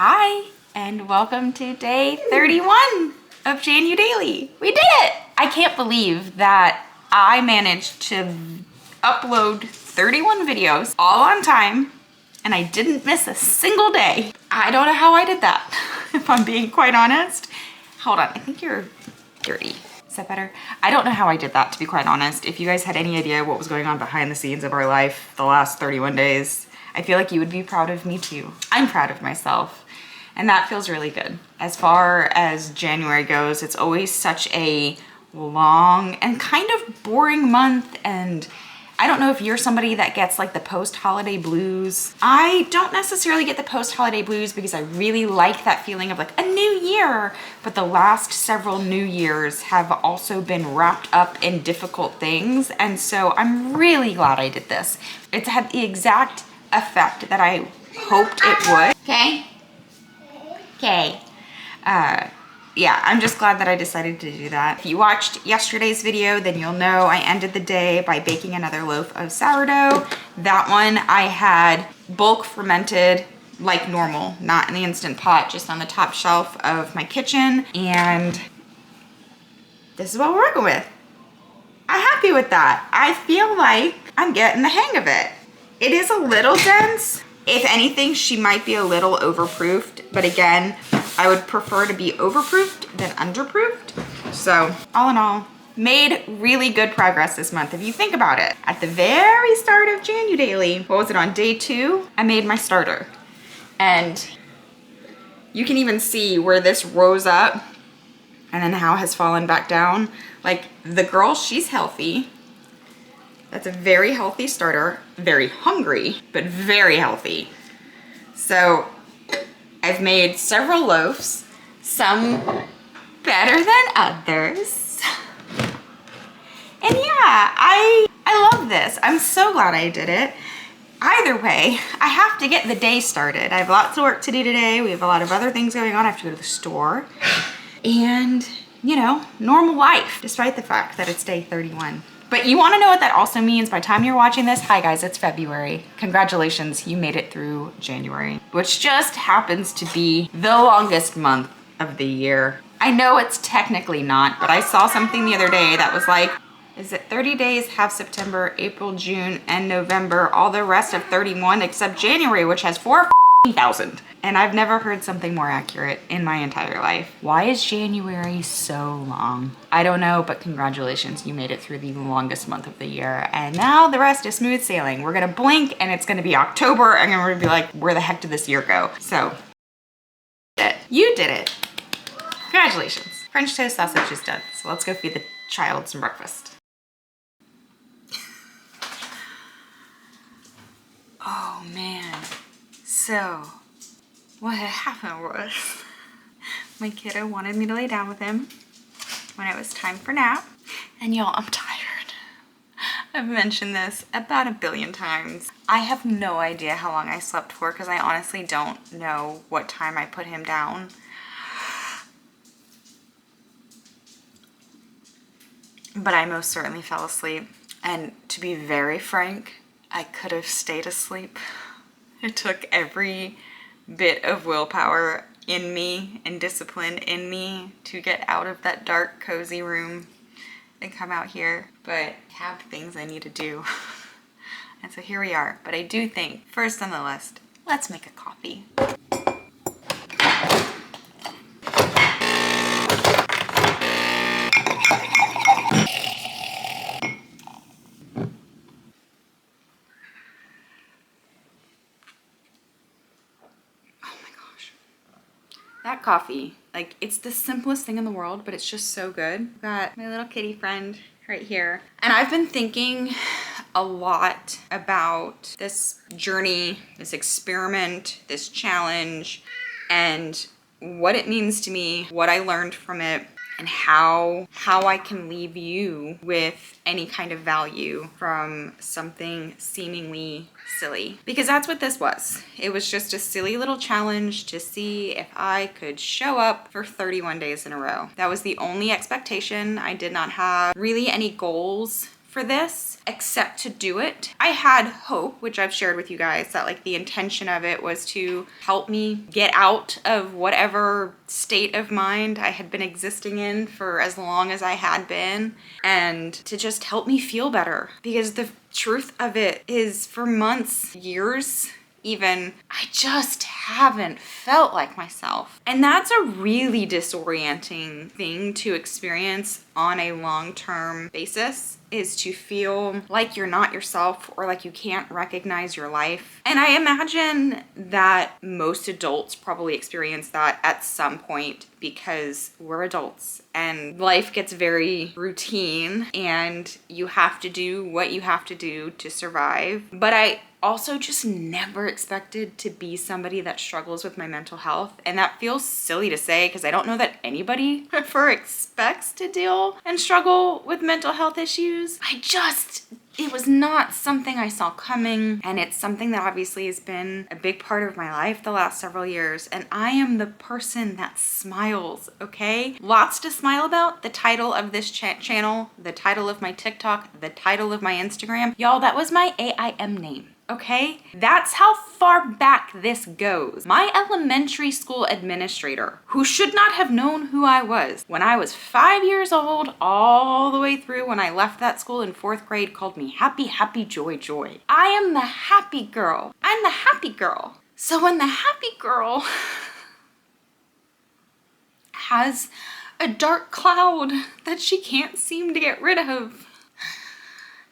Hi, and welcome to day 31 of JanuDAILY. We did it! I can't believe that I managed to upload 31 videos all on time, and I didn't miss a single day. I don't know how I did that, if I'm being quite honest. Hold on, I think you're dirty. Is that better? I don't know how I did that, to be quite honest. If you guys had any idea what was going on behind the scenes of our life the last 31 days, I feel like you would be proud of me too. I'm proud of myself, and that feels really good. As far as January goes, it's always such a long and kind of boring month, and I don't know if you're somebody that gets like the post-holiday blues. I don't necessarily get the post-holiday blues because I really like that feeling of like a new year, but the last several New Years have also been wrapped up in difficult things, and so I'm really glad I did this. It's had the exact effect that I hoped it would. Okay? Okay. Yeah, I'm just glad that I decided to do that. If you watched yesterday's video, then you'll know I ended the day by baking another loaf of sourdough. That one I had bulk fermented like normal, not in the Instant Pot, just on the top shelf of my kitchen. And this is what we're working with. I'm happy with that. I feel like I'm getting the hang of it. It is a little dense. If anything, she might be a little overproofed, but again, I would prefer to be overproofed than underproofed. So all in all, made really good progress this month. If you think about it, at the very start of JanuDAILY, what was it, on day 2, I made my starter. And you can even see where this rose up and then how it has fallen back down. Like, the girl, she's healthy. That's a very healthy starter, very hungry, but very healthy. So I've made several loaves, some better than others. And yeah, I love this. I'm so glad I did it. Either way, I have to get the day started. I have lots of work to do today. We have a lot of other things going on. I have to go to the store. And, you know, normal life, despite the fact that it's day 31. But you want to know what that also means by the time you're watching this? Hi guys, it's February. Congratulations, you made it through January, which just happens to be the longest month of the year. I know it's technically not, but I saw something the other day that was like, is it 30 days, half September, April, June, and November, all the rest of 31 except January, which has 4,000. And I've never heard something more accurate in my entire life. Why is January so long? I don't know, but congratulations, you made it through the longest month of the year. And now the rest is smooth sailing. We're gonna blink and it's gonna be October and we're gonna be like, where the heck did this year go? So, you did it. Congratulations. French toast sausage is done. So let's go feed the child some breakfast. Oh man, so what had happened was my kiddo wanted me to lay down with him when it was time for nap. And y'all, I'm tired. I've mentioned this about a billion times. I have no idea how long I slept for because I honestly don't know what time I put him down. But I most certainly fell asleep. And to be very frank, I could have stayed asleep. It took every bit of willpower in me and discipline in me to get out of that dark, cozy room and come out here. But I have things I need to do. And so here we are. But I do think, first on the list, let's make a coffee. That coffee, like, it's the simplest thing in the world, but it's just so good. Got my little kitty friend right here. And I've been thinking a lot about this journey, this experiment, this challenge, and what it means to me, what I learned from it, and how I can leave you with any kind of value from something seemingly silly. Because that's what this was. It was just a silly little challenge to see if I could show up for 31 days in a row. That was the only expectation. I did not have really any goals for this except to do it. I had hope, which I've shared with you guys, that like the intention of it was to help me get out of whatever state of mind I had been existing in for as long as I had been, and to just help me feel better. Because the truth of it is, for months, years even, I just haven't felt like myself. And that's a really disorienting thing to experience on a long-term basis, is to feel like you're not yourself or like you can't recognize your life. And I imagine that most adults probably experience that at some point, because we're adults and life gets very routine and you have to do what you have to do to survive. But I also just never expected to be somebody that struggles with my mental health. And that feels silly to say, because I don't know that anybody ever expects to deal and struggle with mental health issues. It was not something I saw coming, and it's something that obviously has been a big part of my life the last several years, and I am the person that smiles, okay? Lots to smile about. The title of this channel, the title of my TikTok, the title of my Instagram. Y'all, that was my AIM name. Okay? That's how far back this goes. My elementary school administrator, who should not have known who I was when I was 5 years old, all the way through when I left that school in 4th grade, called me happy, happy, joy, joy. I am the happy girl. I'm the happy girl. So when the happy girl has a dark cloud that she can't seem to get rid of,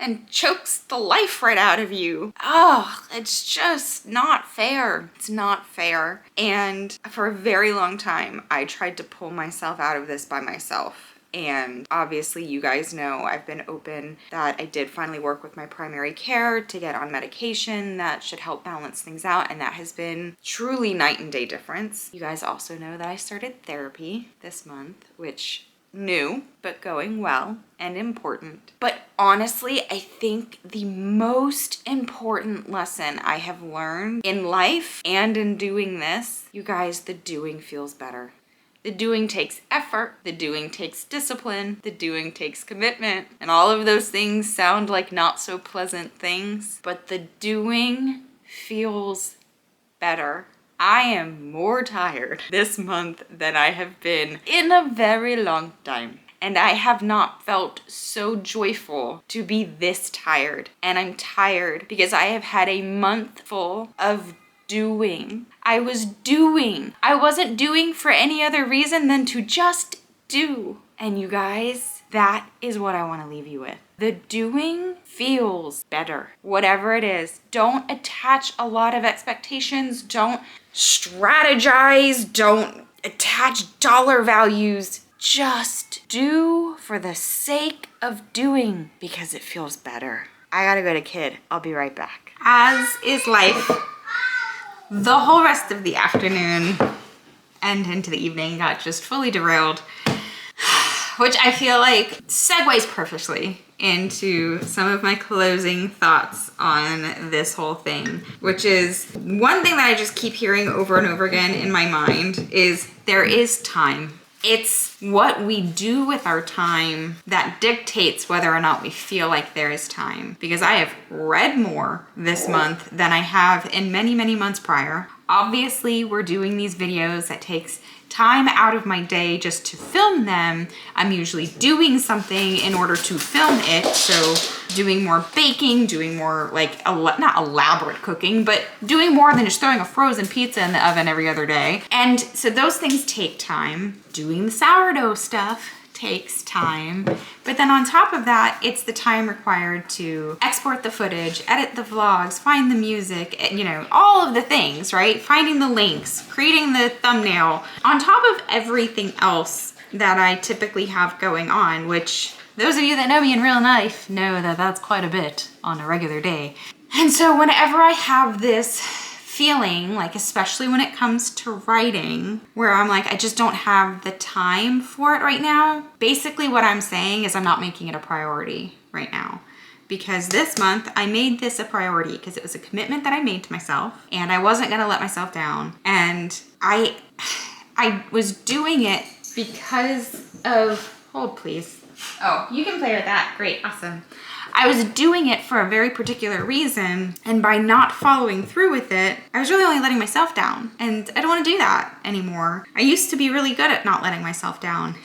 and chokes the life right out of you. Oh, it's just not fair. It's not fair. And for a very long time, I tried to pull myself out of this by myself. And obviously you guys know I've been open that I did finally work with my primary care to get on medication that should help balance things out, and that has been truly night and day difference. You guys also know that I started therapy this month, which new, but going well and important. But honestly, I think the most important lesson I have learned in life and in doing this, you guys, the doing feels better. The doing takes effort, the doing takes discipline, the doing takes commitment, and all of those things sound like not so pleasant things, but the doing feels better. I am more tired this month than I have been in a very long time. And I have not felt so joyful to be this tired. And I'm tired because I have had a month full of doing. I was doing. I wasn't doing for any other reason than to just do. And you guys, that is what I want to leave you with. The doing feels better. Whatever it is, don't attach a lot of expectations. Don't strategize. Don't attach dollar values. Just do for the sake of doing, because it feels better. I gotta go to kid. I'll be right back. As is life, the whole rest of the afternoon and into the evening got just fully derailed, which I feel like segues perfectly into some of my closing thoughts on this whole thing, which is one thing that I just keep hearing over and over again in my mind is there is time. It's what we do with our time that dictates whether or not we feel like there is time. Because I have read more this month than I have in many, many months prior. Obviously, we're doing these videos that takes time out of my day just to film them. I'm usually doing something in order to film it. So doing more baking, doing more like, not elaborate cooking, but doing more than just throwing a frozen pizza in the oven every other day. And so those things take time. Doing the sourdough stuff takes time. But then on top of that, it's the time required to export the footage, edit the vlogs, find the music, you know, all of the things, right? Finding the links, creating the thumbnail, on top of everything else that I typically have going on, which those of you that know me in real life know that that's quite a bit on a regular day. And so whenever I have this feeling, like especially when it comes to writing, where I'm like, I just don't have the time for it right now, basically what I'm saying is I'm not making it a priority right now. Because this month I made this a priority because it was a commitment that I made to myself and I wasn't gonna let myself down. And I was doing it because of, hold please. Oh, you can play with that, great, awesome. I was doing it for a very particular reason, and by not following through with it, I was really only letting myself down, and I don't want to do that anymore. I used to be really good at not letting myself down,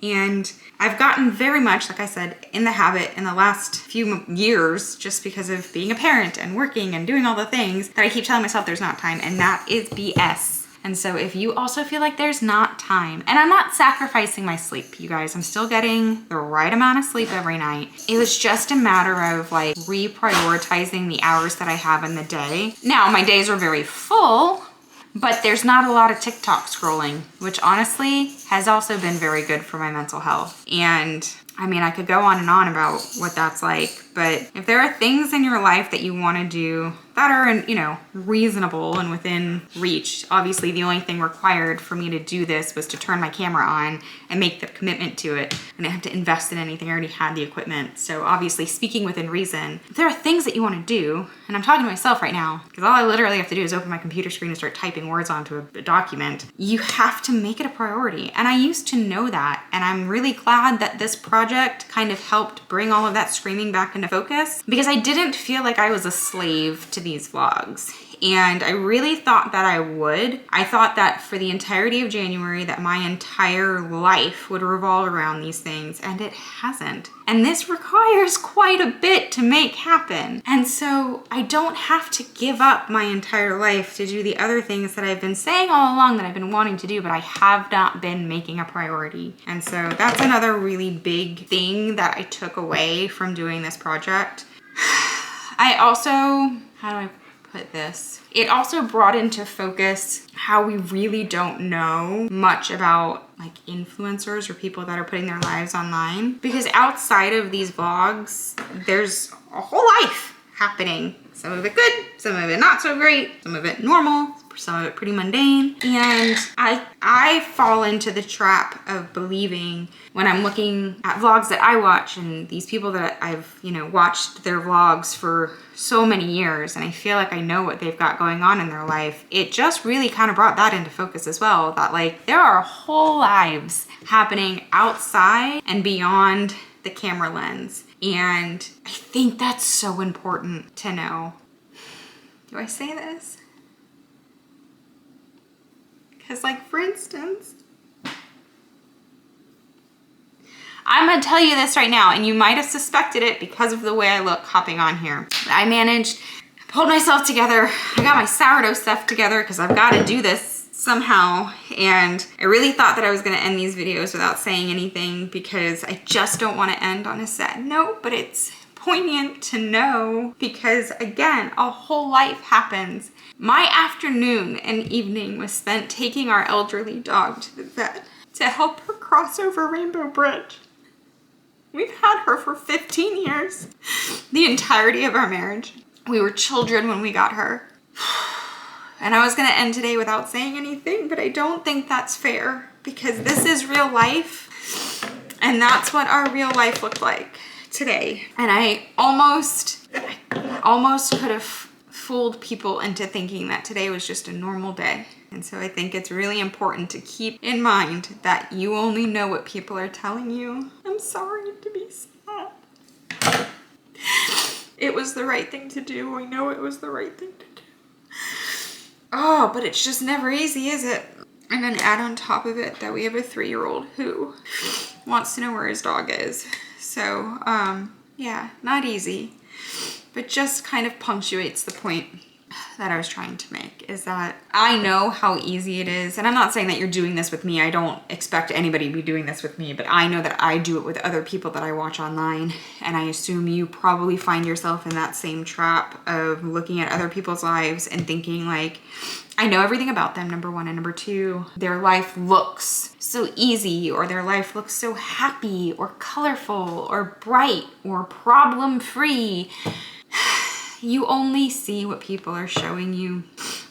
and I've gotten very much, like I said, in the habit in the last few years, just because of being a parent and working and doing all the things, that I keep telling myself there's not time, and that is BS. And so if you also feel like there's not time, and I'm not sacrificing my sleep, you guys, I'm still getting the right amount of sleep every night. It was just a matter of like reprioritizing the hours that I have in the day. Now, my days are very full, but there's not a lot of TikTok scrolling, which honestly has also been very good for my mental health. And I mean, I could go on and on about what that's like, but if there are things in your life that you want to do that are, you know, reasonable and within reach, obviously the only thing required for me to do this was to turn my camera on and make the commitment to it. I didn't have to invest in anything. I already had the equipment. So obviously, speaking within reason, if there are things that you want to do, and I'm talking to myself right now, because all I literally have to do is open my computer screen and start typing words onto a document, you have to make it a priority. And I used to know that, and I'm really glad that this project kind of helped bring all of that screaming back into focus, because I didn't feel like I was a slave to these vlogs. And I really thought that I would. I thought that for the entirety of January that my entire life would revolve around these things, and it hasn't. And this requires quite a bit to make happen. And so I don't have to give up my entire life to do the other things that I've been saying all along that I've been wanting to do, but I have not been making a priority. And so that's another really big thing that I took away from doing this project. I also, how do I put this? It also brought into focus how we really don't know much about like influencers or people that are putting their lives online. Because outside of these vlogs, there's a whole life happening. Some of it good, some of it not so great, some of it normal, some of it pretty mundane. And I fall into the trap of believing when I'm looking at vlogs that I watch and these people that I've, you know, watched their vlogs for so many years, and I feel like I know what they've got going on in their life. It just really kind of brought that into focus as well, that like there are whole lives happening outside and beyond the camera lens. And I think that's so important to know. Do I say this? Because like, for instance, I'm gonna tell you this right now, and you might have suspected it because of the way I look hopping on here. I managed, pulled myself together. I got my sourdough stuff together because I've got to do this somehow. And I really thought that I was gonna end these videos without saying anything because I just don't want to end on a sad note, but it's poignant to know because again, a whole life happens. My afternoon and evening was spent taking our elderly dog to the vet to help her cross over Rainbow Bridge. We've had her for 15 years, the entirety of our marriage. We were children when we got her. And I was gonna end today without saying anything, but I don't think that's fair because this is real life and that's what our real life looked like today. And I almost could have fooled people into thinking that today was just a normal day. And so I think it's really important to keep in mind that you only know what people are telling you. I'm sorry to be sad. It was the right thing to do. I know it was the right thing to do. Oh, but it's just never easy, is it? And then add on top of it that we have a 3-year-old who wants to know where his dog is. So, yeah, not easy. But just kind of punctuates the point that I was trying to make, is that I know how easy it is. And I'm not saying that you're doing this with me. I don't expect anybody to be doing this with me, but I know that I do it with other people that I watch online. And I assume you probably find yourself in that same trap of looking at other people's lives and thinking like, I know everything about them, number one, and number two, their life looks so easy, or their life looks so happy or colorful or bright or problem-free. You only see what people are showing you.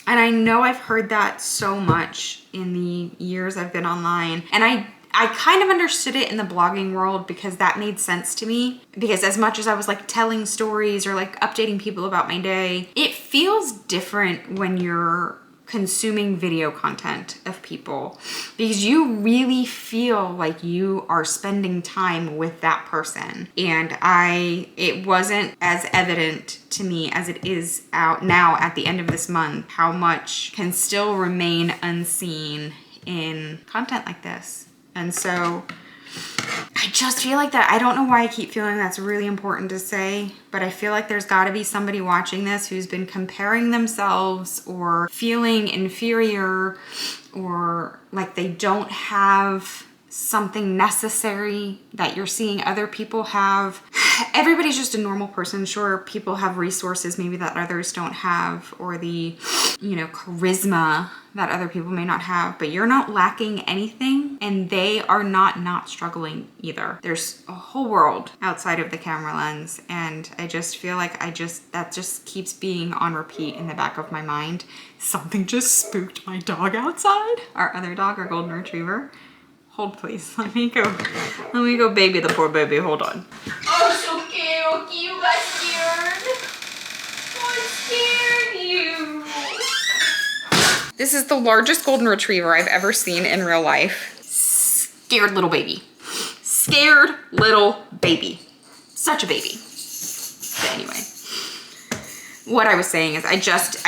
And I know I've heard that so much in the years I've been online. And I kind of understood it in the blogging world because that made sense to me. Because as much as I was like telling stories or like updating people about my day, it feels different when you're consuming video content of people. because you really feel like you are spending time with that person. And it wasn't as evident to me as it is out now at the end of this month, how much can still remain unseen in content like this. And so I just feel like that. I don't know why I keep feeling that's really important to say, but I feel like there's got to be somebody watching this who's been comparing themselves or feeling inferior or like they don't have something necessary that you're seeing other people have. Everybody's just a normal person. Sure, people have resources maybe that others don't have, or the, charisma that other people may not have, but you're not lacking anything, and they are not struggling either. There's a whole world outside of the camera lens, and I just feel like that just keeps being on repeat in the back of my mind. Something just spooked my dog outside. Our other dog, our golden retriever. Hold please, let me go baby the poor baby, hold on. Oh, so cute, you got scared. I scared you. This is the largest golden retriever I've ever seen in real life. Scared little baby. Scared little baby. Such a baby. But anyway, what I was saying is I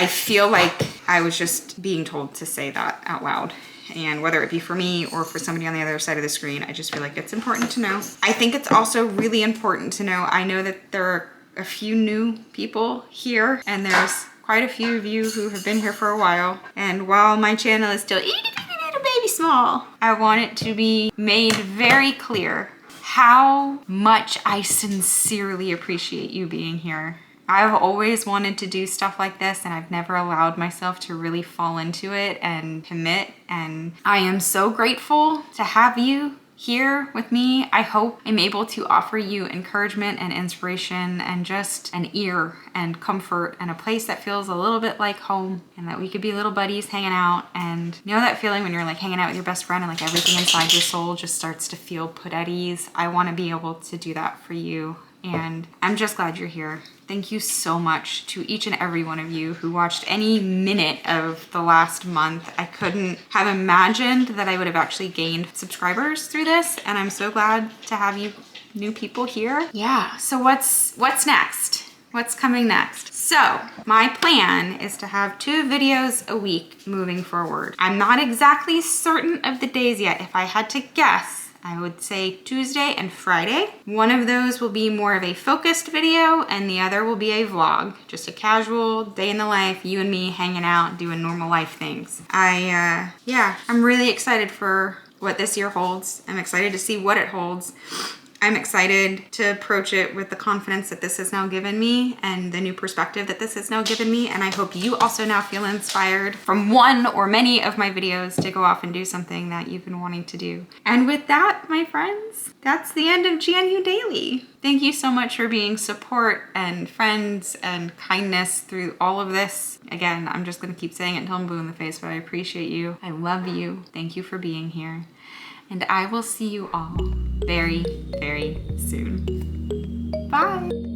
feel like I was just being told to say that out loud. And whether it be for me or for somebody on the other side of the screen, I just feel like it's important to know. I think it's also really important to know, I know that there are a few new people here, and there's quite a few of you who have been here for a while. And while my channel is still little baby small, I want it to be made very clear how much I sincerely appreciate you being here. I've always wanted to do stuff like this, and I've never allowed myself to really fall into it and commit. And I am so grateful to have you here with me. I hope I'm able to offer you encouragement and inspiration and just an ear and comfort and a place that feels a little bit like home, and that we could be little buddies hanging out. And you know that feeling when you're like hanging out with your best friend and like everything inside your soul just starts to feel put at ease? I want to be able to do that for you. And I'm just glad you're here. Thank you so much to each and every one of you who watched any minute of the last month. I couldn't have imagined that I would have actually gained subscribers through this, and I'm so glad to have you new people here. Yeah, so what's next? What's coming next? So my plan is to have 2 videos a week moving forward. I'm not exactly certain of the days yet. If I had to guess, I would say Tuesday and Friday. One of those will be more of a focused video, and the other will be a vlog, just a casual day in the life, you and me hanging out, doing normal life things. I'm really excited for what this year holds. I'm excited to see what it holds. I'm excited to approach it with the confidence that this has now given me and the new perspective that this has now given me. And I hope you also now feel inspired from one or many of my videos to go off and do something that you've been wanting to do. And with that, my friends, that's the end of JanuDAILY. Thank you so much for being support and friends and kindness through all of this. Again, I'm just gonna keep saying it until I'm blue in the face, but I appreciate you. I love you. Thank you for being here. And I will see you all very, very soon. Bye.